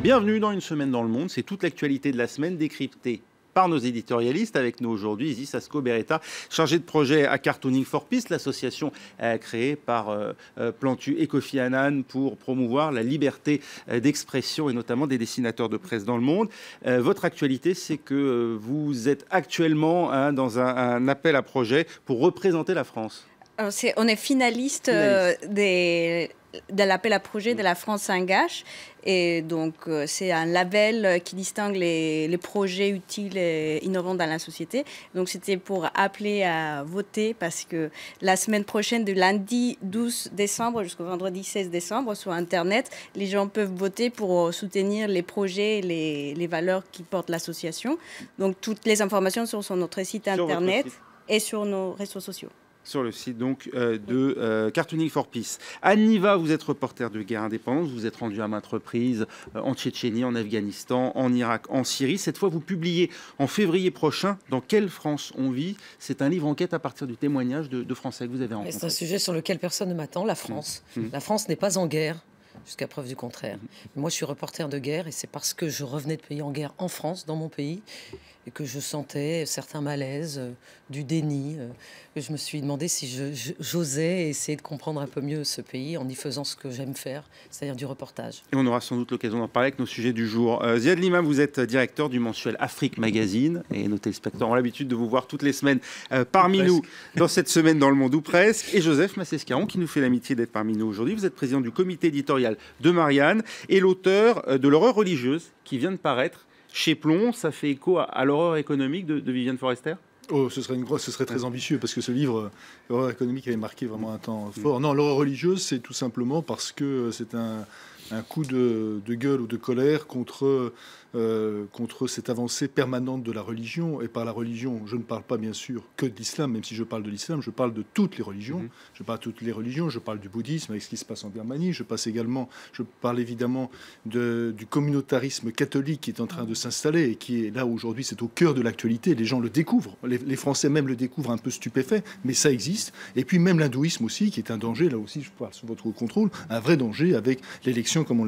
Bienvenue dans Une semaine dans le monde, c'est toute l'actualité de la semaine décryptée par nos éditorialistes. Avec nous aujourd'hui, Isis Ascoberetta, chargée de projet à Cartooning for Peace, l'association créée par Plantu et Kofi Annan pour promouvoir la liberté d'expression et notamment des dessinateurs de presse dans le monde. Votre actualité, c'est que vous êtes actuellement dans un appel à projet pour représenter la France. Alors on est finaliste de l'appel à projet de la France s'engage. Et donc, c'est un label qui distingue les projets utiles et innovants dans la société. Donc, c'était pour appeler à voter parce que la semaine prochaine, du lundi 12 décembre jusqu'au vendredi 16 décembre, sur Internet, les gens peuvent voter pour soutenir les projets et les valeurs qui portent l'association. Donc, toutes les informations sont sur notre site Internet et sur nos réseaux sociaux. Sur le site donc de Cartooning for Peace. Anne Niva, vous êtes reporter de guerre indépendante, vous êtes rendu à maintes reprises en Tchétchénie, en Afghanistan, en Irak, en Syrie. Cette fois, vous publiez en février prochain « Dans quelle France on vit ?» C'est un livre enquête à partir du témoignage de Français que vous avez rencontrés. C'est un sujet sur lequel personne ne m'attend, la France. La France n'est pas en guerre, jusqu'à preuve du contraire. Moi, je suis reporter de guerre et c'est parce que je revenais de pays en guerre en France, dans mon pays, et que je sentais certains malaises, du déni, que je me suis demandé si j'osais essayer de comprendre un peu mieux ce pays en y faisant ce que j'aime faire, c'est-à-dire du reportage. Et on aura sans doute l'occasion d'en parler avec nos sujets du jour. Ziad Lima, vous êtes directeur du mensuel Afrique Magazine et nos téléspectateurs ont l'habitude de vous voir toutes les semaines parmi nous dans cette semaine dans le monde ou presque. Et Joseph Massescaron qui nous fait l'amitié d'être parmi nous aujourd'hui. Vous êtes président du comité éditorial de Marianne et l'auteur de L'horreur religieuse qui vient de paraître chez Plon. Ça fait écho à l'horreur économique de Viviane Forester. Oh, ce serait très ambitieux parce que ce livre, l'horreur économique, avait marqué vraiment un temps fort. Non, l'horreur religieuse, c'est tout simplement parce que c'est un coup de gueule ou de colère contre cette avancée permanente de la religion. Et par la religion, je ne parle pas bien sûr que de l'islam, même si je parle de l'islam, je parle de toutes les religions. Je parle de toutes les religions, je parle du bouddhisme avec ce qui se passe en Birmanie, je parle évidemment du communautarisme catholique qui est en train de s'installer et qui est là aujourd'hui, c'est au cœur de l'actualité. Les gens le découvrent, les Français même le découvrent un peu stupéfait, mais ça existe. Et puis même l'hindouisme aussi, qui est un danger, là aussi je parle sous votre contrôle, un vrai danger avec l'élection, comme on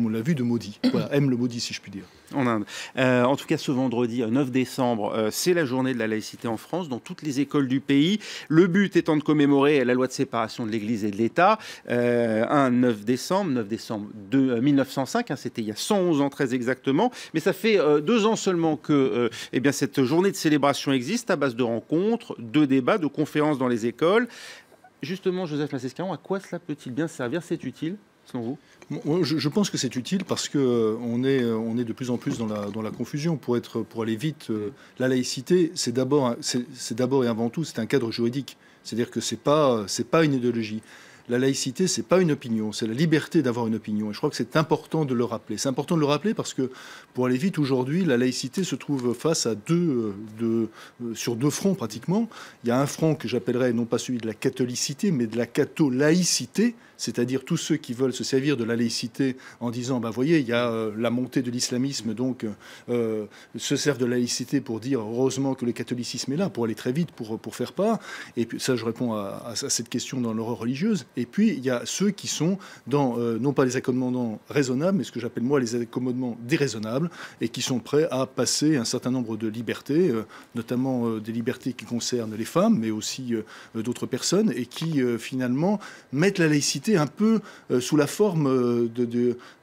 l'a vu, de Modi. Voilà, aime le Modi si je puis dire. En Inde. En tout cas, ce vendredi 9 décembre, c'est la journée de la laïcité en France, dans toutes les écoles du pays. Le but étant de commémorer la loi de séparation de l'Église et de l'État. 9 décembre 1905, c'était il y a 111 ans très exactement. Mais ça fait 2 ans seulement que cette journée de célébration existe à base de rencontres, de débats, de conférences dans les écoles. Justement, Joseph Massescaron, à quoi cela peut-il bien servir? C'est utile, selon vous? Je pense que c'est utile parce que on est de plus en plus dans la confusion. Pour aller vite, la laïcité, c'est d'abord et avant tout, c'est un cadre juridique. C'est-à-dire que c'est pas une idéologie. La laïcité, c'est pas une opinion, c'est la liberté d'avoir une opinion. Et je crois que c'est important de le rappeler. C'est important de le rappeler parce que, pour aller vite, aujourd'hui, la laïcité se trouve face à sur deux fronts pratiquement. Il y a un front que j'appellerais non pas celui de la catholicité, mais de la catho-laïcité, c'est-à-dire tous ceux qui veulent se servir de la laïcité en disant, voyez, il y a la montée de l'islamisme, donc se servent de la laïcité pour dire, heureusement que le catholicisme est là, pour aller très vite, pour faire part. Et puis ça, je réponds à cette question dans l'horreur religieuse. Et puis, il y a ceux qui sont dans, non pas les accommodements raisonnables, mais ce que j'appelle moi les accommodements déraisonnables, et qui sont prêts à passer un certain nombre de libertés, notamment des libertés qui concernent les femmes, mais aussi d'autres personnes, et qui finalement mettent la laïcité un peu sous la forme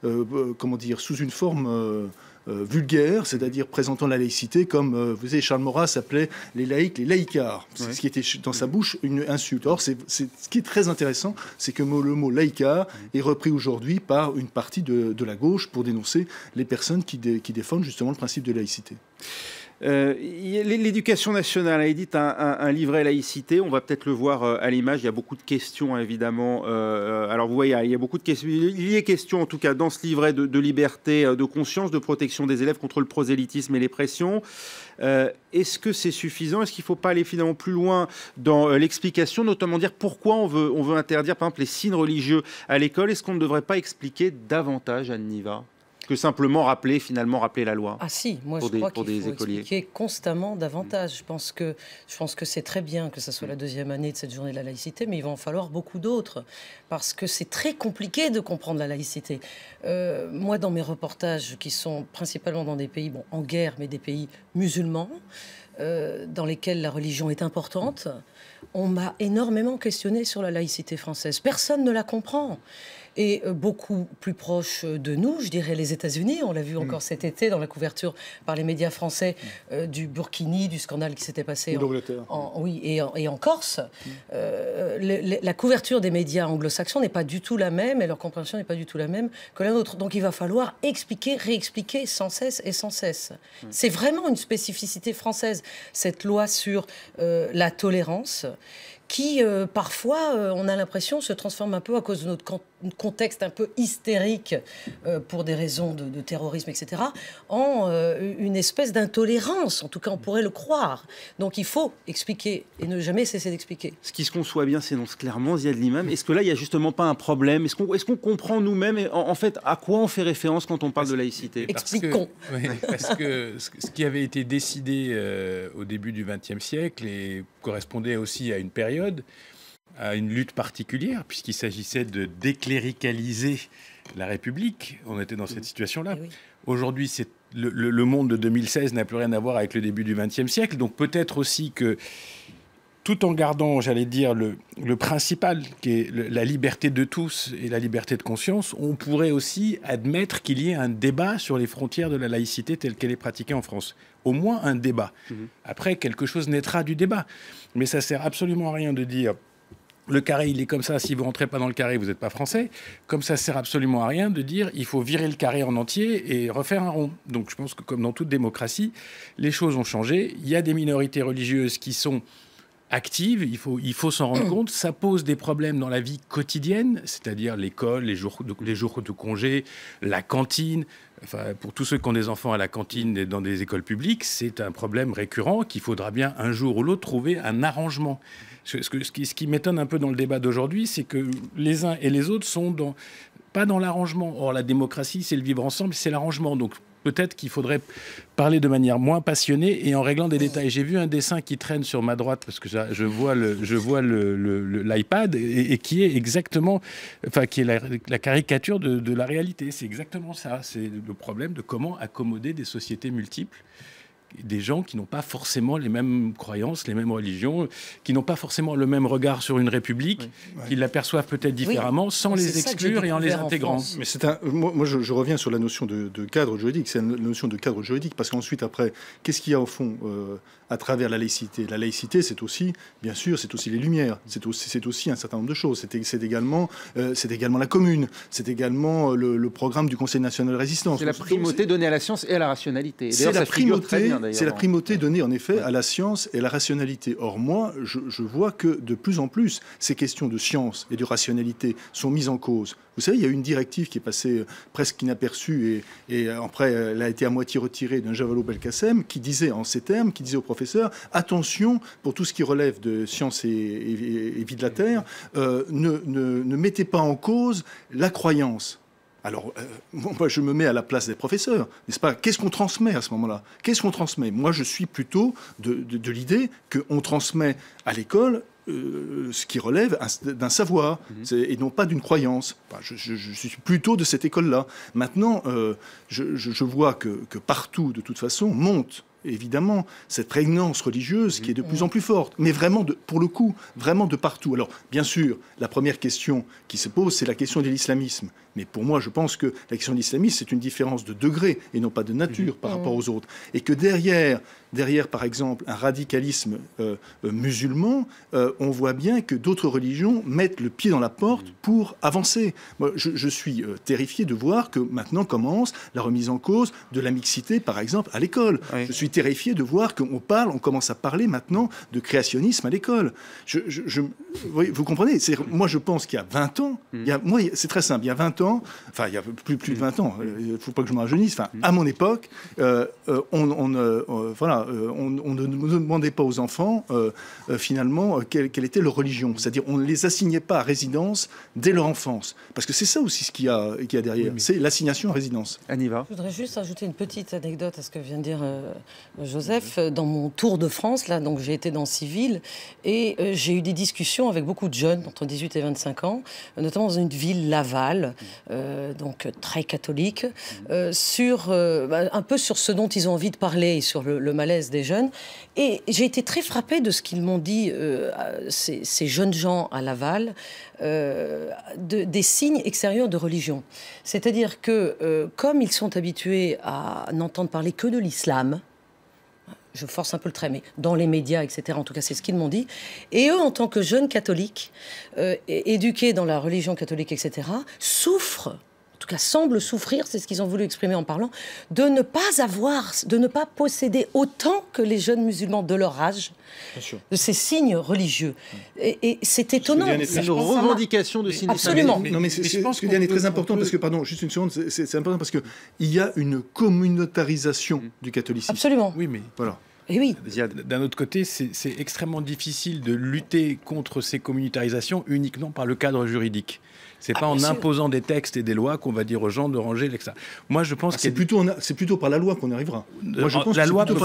sous une forme vulgaire, c'est-à-dire présentant la laïcité comme, vous savez, Charles Maurras appelait les laïcs les laïcards, ce qui était dans sa bouche une insulte. Or, ce qui est très intéressant, c'est que le mot laïcard est repris aujourd'hui par une partie de la gauche pour dénoncer les personnes qui défendent justement le principe de laïcité. L'éducation nationale a édité un livret laïcité. On va peut-être le voir à l'image. Il y a beaucoup de questions, évidemment. Alors, vous voyez, il y a beaucoup de questions. Il y a question, en tout cas, dans ce livret de liberté, de conscience, de protection des élèves contre le prosélytisme et les pressions. Est-ce que c'est suffisant? Est-ce qu'il ne faut pas aller finalement plus loin dans l'explication, notamment dire pourquoi on veut interdire, par exemple, les signes religieux à l'école? Est-ce qu'on ne devrait pas expliquer davantage, Anne Niva, que simplement rappeler la loi? Ah si, moi je crois qu'il faut expliquer constamment davantage. Je pense que c'est très bien que ce soit la deuxième année de cette journée de la laïcité, mais il va en falloir beaucoup d'autres, parce que c'est très compliqué de comprendre la laïcité. Moi, dans mes reportages, qui sont principalement dans des pays en guerre, mais des pays musulmans, dans lesquels la religion est importante, on m'a énormément questionné sur la laïcité française. Personne ne la comprend. Et beaucoup plus proche de nous, je dirais les États-Unis. On l'a vu encore cet été dans la couverture par les médias français du Burkini, du scandale qui s'était passé en Corse. La couverture des médias anglo-saxons n'est pas du tout la même et leur compréhension n'est pas du tout la même que la nôtre. Donc il va falloir expliquer, réexpliquer sans cesse et sans cesse. C'est vraiment une spécificité française, cette loi sur la tolérance, qui, parfois, on a l'impression, se transforme un peu à cause de notre contexte un peu hystérique pour des raisons de terrorisme, etc., en une espèce d'intolérance. En tout cas, on pourrait le croire. Donc, il faut expliquer et ne jamais cesser d'expliquer. Ce qui se conçoit bien s'énonce clairement, Ziad Limam. Est-ce que là, il n'y a justement pas un problème? Est-ce qu'on comprend nous-mêmes, en fait, à quoi on fait référence quand on parle de laïcité? Expliquons. Parce que ce qui avait été décidé au début du XXe siècle et correspondait aussi à une période, à une lutte particulière, puisqu'il s'agissait de décléricaliser la République. On était dans cette situation-là. Oui. Aujourd'hui, le monde de 2016 n'a plus rien à voir avec le début du XXe siècle. Donc peut-être aussi que, tout en gardant, j'allais dire, le principal, qui est la liberté de tous et la liberté de conscience, on pourrait aussi admettre qu'il y ait un débat sur les frontières de la laïcité telle qu'elle est pratiquée en France. Au moins un débat. Après, quelque chose naîtra du débat. Mais ça sert absolument à rien de dire le carré, il est comme ça, si vous ne rentrez pas dans le carré, vous n'êtes pas français. Comme ça sert absolument à rien de dire il faut virer le carré en entier et refaire un rond. Donc je pense que comme dans toute démocratie, les choses ont changé. Il y a des minorités religieuses qui sont active, il faut s'en rendre compte. Ça pose des problèmes dans la vie quotidienne, c'est-à-dire l'école, les jours de congé, la cantine. Enfin, pour tous ceux qui ont des enfants à la cantine et dans des écoles publiques, c'est un problème récurrent qu'il faudra bien un jour ou l'autre trouver un arrangement. Ce qui m'étonne un peu dans le débat d'aujourd'hui, c'est que les uns et les autres sont pas dans l'arrangement. Or, la démocratie, c'est le vivre ensemble, c'est l'arrangement. Donc, peut-être qu'il faudrait parler de manière moins passionnée et en réglant des détails. J'ai vu un dessin qui traîne sur ma droite parce que je vois l'iPad et qui est exactement, enfin, qui est la caricature de la réalité. C'est exactement ça. C'est le problème de comment accommoder des sociétés multiples. Des gens qui n'ont pas forcément les mêmes croyances, les mêmes religions, qui n'ont pas forcément le même regard sur une république, qui l'aperçoivent peut-être différemment, sans les exclure et en les intégrant. Mais moi, je reviens sur la notion de cadre juridique. C'est une notion de cadre juridique, parce qu'ensuite, après, qu'est-ce qu'il y a au fond à travers la laïcité? La laïcité, c'est aussi, bien sûr, c'est aussi les Lumières, c'est aussi un certain nombre de choses. C'est également la commune, c'est également le programme du Conseil national de résistance. C'est la primauté donnée à la science et à la rationalité. C'est la primauté donnée, en effet, à la science et à la rationalité. Or, moi, je vois que de plus en plus, ces questions de science et de rationalité sont mises en cause. Vous savez, il y a eu une directive qui est passée presque inaperçue et après, elle a été à moitié retirée d'un Javalo Belkacem qui disait en ces termes, qui disait aux professeurs, attention, pour tout ce qui relève de science et vie de la Terre, ne mettez pas en cause la croyance. Alors, moi, je me mets à la place des professeurs, n'est-ce pas? Qu'est-ce qu'on transmet à ce moment-là? Qu'est-ce qu'on transmet? Moi, je suis plutôt de l'idée qu'on transmet à l'école ce qui relève d'un savoir et non pas d'une croyance. Enfin, je suis plutôt de cette école-là. Maintenant, je vois que partout, de toute façon, monte évidemment cette prégnance religieuse qui est de plus en plus forte, mais vraiment, pour le coup, vraiment de partout. Alors, bien sûr, la première question qui se pose, c'est la question de l'islamisme. Mais pour moi, je pense que la question de l'islamisme, c'est une différence de degré et non pas de nature par rapport aux autres. Et que derrière par exemple, un radicalisme musulman, on voit bien que d'autres religions mettent le pied dans la porte pour avancer. Moi, je suis terrifié de voir que maintenant commence la remise en cause de la mixité, par exemple, à l'école. Oui. Je suis terrifié de voir qu'on commence à parler maintenant de créationnisme à l'école. Vous comprenez? Moi, je pense qu'il y a 20 ans, c'est très simple, il y a 20 ans, 20 ans, enfin il y a plus de 20 ans, il ne faut pas que je me rajeunisse, enfin à mon époque, on ne demandait pas aux enfants finalement quelle était leur religion. C'est-à-dire on ne les assignait pas à résidence dès leur enfance. Parce que c'est ça aussi ce qu'il y a derrière, c'est l'assignation à résidence. Aniva. Je voudrais juste ajouter une petite anecdote à ce que vient de dire Joseph. Dans mon tour de France, là, donc j'ai été dans 6 villes et j'ai eu des discussions avec beaucoup de jeunes, entre 18 et 25 ans, notamment dans une ville, Laval, donc très catholique, un peu sur ce dont ils ont envie de parler, sur le malaise des jeunes. Et j'ai été très frappée de ce qu'ils m'ont dit, ces jeunes gens à Laval, des signes extérieurs de religion. C'est-à-dire que, comme ils sont habitués à n'entendre parler que de l'islam, je force un peu le trait, mais dans les médias, etc., en tout cas, c'est ce qu'ils m'ont dit. Et eux, en tant que jeunes catholiques, éduqués dans la religion catholique, etc., souffrent, en tout cas semblent souffrir, c'est ce qu'ils ont voulu exprimer en parlant, de ne pas posséder autant que les jeunes musulmans de leur âge, de ces signes religieux. Et c'est étonnant. C'est une revendication de signes. Absolument. Non, mais ce que Diane est très important, parce que, pardon, juste une seconde, c'est important parce qu'il y a une communautarisation du catholicisme. Absolument. Oui, mais voilà. Et oui. D'un autre côté, c'est extrêmement difficile de lutter contre ces communautarisations uniquement par le cadre juridique. C'est pas en imposant des textes et des lois qu'on va dire aux gens de ranger l'extra. Moi, je pense que c'est plutôt par la loi qu'on y arrivera. Moi, je pense la loi peut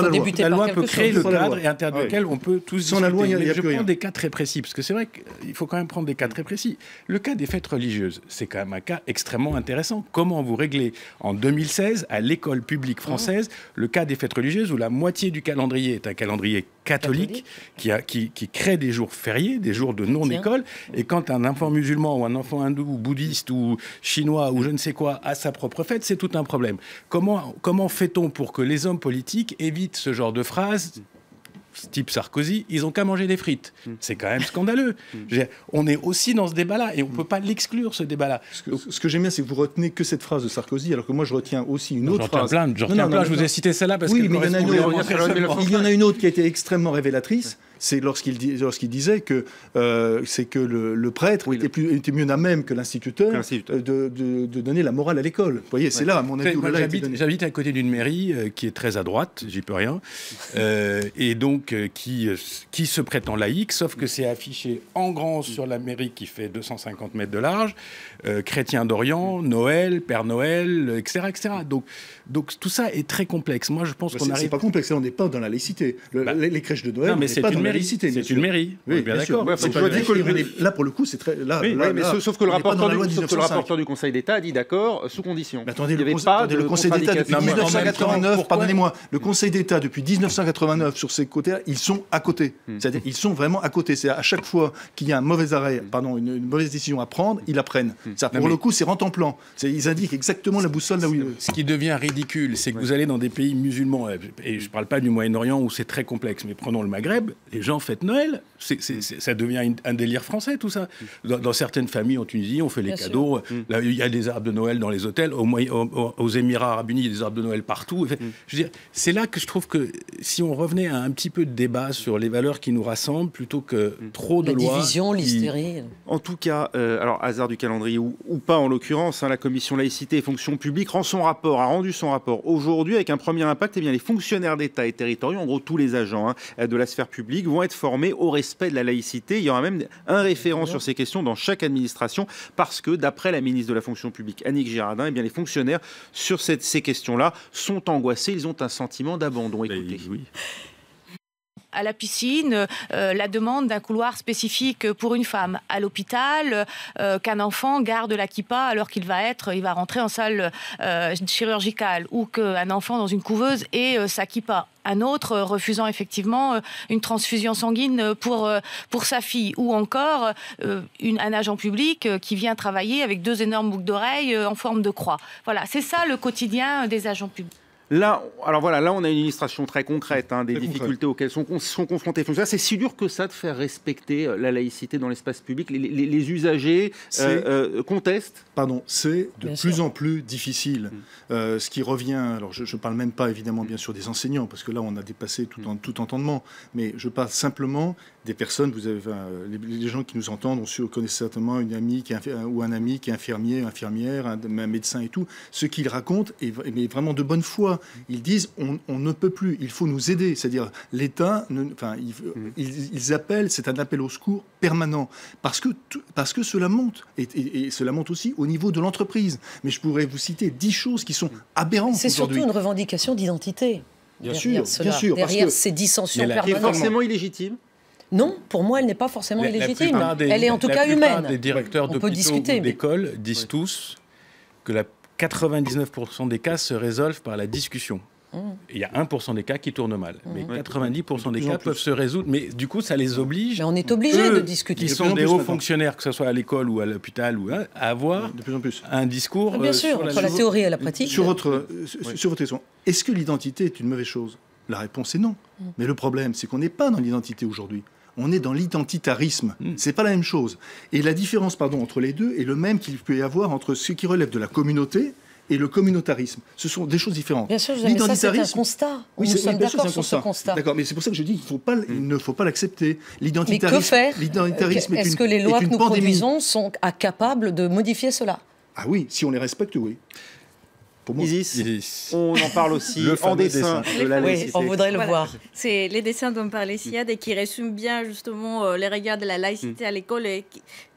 créer le cadre et à l'intérieur duquel on peut tous sans la loi, il y a je plus rien. prends des cas très précis parce que c'est vrai qu'il faut quand même prendre des cas très précis. Le cas des fêtes religieuses, c'est quand même un cas extrêmement intéressant. Comment vous réglez en 2016 à l'école publique française le cas des fêtes religieuses où la moitié du calendrier est un calendrier catholique qui crée des jours fériés, des jours de non-école, et quand un enfant musulman ou un enfant hindou ou bouddhiste ou chinois ou je ne sais quoi a sa propre fête, c'est tout un problème. Comment fait-on pour que les hommes politiques évitent ce genre de phrases type Sarkozy, ils ont qu'à manger des frites. C'est quand même scandaleux. On est aussi dans ce débat-là et on ne peut pas l'exclure, ce débat-là. Ce que j'aime bien, c'est que vous retenez que cette phrase de Sarkozy, alors que moi, je retiens aussi une autre phrase. J'en retiens plein, je vous ai cité celle-là parce que... Oui, mais il y en a une autre qui a été extrêmement révélatrice. C'est lorsqu'il disait que c'est que le prêtre était mieux à même que l'instituteur de donner la morale à l'école. Vous voyez, c'est là, à mon avis, où j'habite à côté d'une mairie qui est très à droite, j'y peux rien, et donc qui se prétend laïque, sauf que c'est affiché en grand sur la mairie qui fait 250 mètres de large, chrétien d'Orient, Noël, Père Noël, etc., etc. Donc tout ça est très complexe. Moi, je pense qu'on arrive... C'est pas complexe, on n'est pas dans la laïcité. Les crèches de Noël, non, mais c'est pas dans la laïcité. C'est une mairie. Oui, bien d'accord. Là, pour le coup, c'est très... Sauf que le rapporteur du Conseil d'État a dit d'accord, sous condition. Mais attendez, le Conseil d'État depuis 1989, pardonnez-moi, le Conseil d'État depuis 1989 sur ces côtés, ils sont à côté. C'est-à-dire, ils sont vraiment à côté. C'est à chaque fois qu'il y a un mauvais arrêt, une mauvaise décision à prendre, ils la prennent. Pour le coup, c'est rentemplant. Ils indiquent exactement la boussole là où ils... Ce qui devient ridicule, c'est que vous allez dans des pays musulmans, et je ne parle pas du Moyen-Orient où c'est très complexe, mais prenons le Maghreb, les gens fêtent Noël. Ça devient un délire français, tout ça. Dans certaines familles en Tunisie, on fait les cadeaux. Là, il y a des arbres de Noël dans les hôtels. Aux Émirats Arabes Unis, il y a des arbres de Noël partout. Je veux dire, c'est là que je trouve que si on revenait à un petit peu de débat sur les valeurs qui nous rassemblent, plutôt que trop de lois... La division, l'hystérie... En tout cas, alors hasard du calendrier ou pas en l'occurrence, la Commission laïcité et fonction publique a rendu son rapport aujourd'hui avec un premier impact. Les fonctionnaires d'État et territoriaux, en gros tous les agents de la sphère publique, vont être formés au respect de la laïcité. Il y aura même un référent sur ces questions dans chaque administration parce que, d'après la ministre de la fonction publique, Annick Girardin, les fonctionnaires sur ces questions-là sont angoissés. Ils ont un sentiment d'abandon. Écoutez. Oui. À la piscine, la demande d'un couloir spécifique pour une femme. À l'hôpital, qu'un enfant garde la kippa alors qu'il va rentrer en salle chirurgicale, ou qu'un enfant dans une couveuse ait sa kippa. Un autre refusant effectivement une transfusion sanguine pour sa fille, ou encore un agent public qui vient travailler avec 2 énormes boucles d'oreilles en forme de croix. Voilà, c'est ça le quotidien des agents publics. Là, alors voilà, là on a une illustration très concrète des difficultés auxquelles sont confrontés les fonctionnaires. C'est si dur que ça de faire respecter la laïcité dans l'espace public. Les usagers contestent. Pardon, c'est de plus en plus difficile. Ce qui revient, alors je ne parle même pas évidemment bien sûr des enseignants, parce que là on a dépassé tout entendement, mais je parle simplement des personnes, vous avez, les gens qui nous entendent connaissent certainement une amie ou un ami qui est infirmier, infirmière, un médecin et tout. Ce qu'ils racontent est vraiment de bonne foi. Ils disent on ne peut plus, il faut nous aider. C'est-à-dire l'État, ils appellent, c'est un appel au secours permanent parce que cela monte et cela monte aussi au niveau de l'entreprise. Mais je pourrais vous citer 10 choses qui sont aberrantes. C'est surtout une revendication d'identité. Bien sûr. Derrière ces dissensions permanentes. Qui est forcément illégitime. Non, pour moi, elle n'est pas forcément illégitime. Elle est en tout cas humaine. Les directeurs d'hôpitaux ou d'écoles disent tous que 99% des cas se résolvent par la discussion. Il y a 1% des cas qui tournent mal. Mais 90% des cas peuvent se résoudre. Mais du coup, ça les oblige. Mais on est obligé de discuter. Qui sont des hauts fonctionnaires, que ce soit à l'école ou à l'hôpital, à avoir de plus en plus un discours. Bien sûr, entre la théorie et la pratique. Sur votre question, est-ce que l'identité est une mauvaise chose? La réponse est non. Mais le problème, c'est qu'on n'est pas dans l'identité aujourd'hui. On est dans l'identitarisme. C'est pas la même chose. Et la différence, entre les deux est le même qu'il peut y avoir entre ce qui relève de la communauté et le communautarisme. Ce sont des choses différentes. Bien sûr, mais ça, c'est un constat. Oui, nous sommes d'accord sur ce constat. D'accord, mais c'est pour ça que je dis qu'il ne faut pas l'accepter. Mais que faire? Est-ce que les lois que nous produisons sont capables de modifier cela? Ah oui, si on les respecte, oui. Isis, on en parle aussi en dessin de la laïcité. Oui, on voudrait le voir. C'est les dessins dont parlait Siad et qui résument bien justement les regards de la laïcité à l'école. Et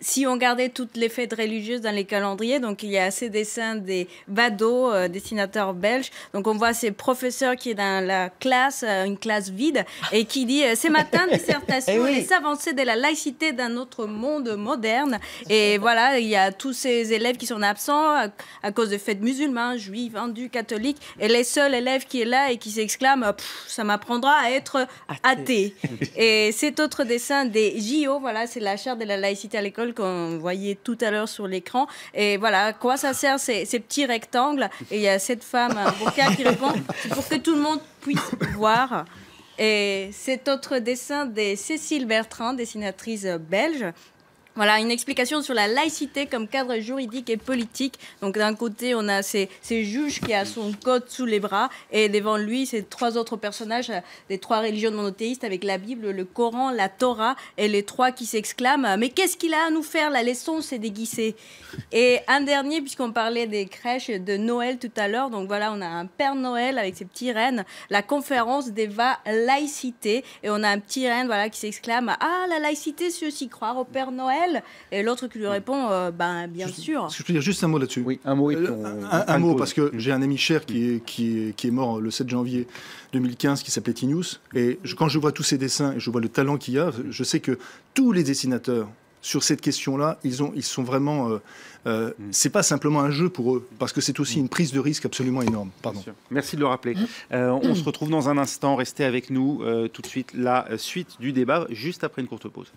si on gardait toutes les fêtes religieuses dans les calendriers, donc il y a ces dessins des badauds, dessinateurs belges. Donc on voit ces professeurs qui est dans la classe, une classe vide, et qui dit ce matin dissertation les avancées de la laïcité dans notre monde moderne. Et voilà, il y a tous ces élèves qui sont absents à cause des fêtes musulmanes, juifs, hindus, catholiques, et les seuls élèves qui est là et qui s'exclament ça m'apprendra à être athée. Et cet autre dessin des JO, voilà, c'est la charte de la laïcité à l'école qu'on voyait tout à l'heure sur l'écran. Et voilà, à quoi ça sert ces petits rectangles? Et il y a cette femme, un avocat, qui répond c'est pour que tout le monde puisse voir. Et cet autre dessin de Cécile Bertrand, dessinatrice belge. Voilà, une explication sur la laïcité comme cadre juridique et politique. Donc d'un côté, on a ces juges qui a son code sous les bras, et devant lui, ces 3 autres personnages des 3 religions monothéistes avec la Bible, le Coran, la Torah, et les 3 qui s'exclament « Mais qu'est-ce qu'il a à nous faire? La leçon, c'est déguisé !» Et un dernier, puisqu'on parlait des crèches de Noël tout à l'heure, donc voilà, on a un Père Noël avec ses petits rennes, la conférence des laïcité, et on a un petit renne qui s'exclame « Ah, la laïcité, c'est aussi croire au Père Noël !» Et l'autre qui lui répond, bien sûr. Est-ce que je peux dire juste un mot là-dessus? Oui, un mot. Un mot, parce que j'ai un ami cher qui est mort le 7 janvier 2015, qui s'appelait Tinius. Et quand je vois tous ces dessins et je vois le talent qu'il y a, je sais que tous les dessinateurs, sur cette question-là, ils sont vraiment... c'est pas simplement un jeu pour eux, parce que c'est aussi une prise de risque absolument énorme. Pardon. Merci de le rappeler. On se retrouve dans un instant. Restez avec nous. Tout de suite, la suite du débat, juste après une courte pause.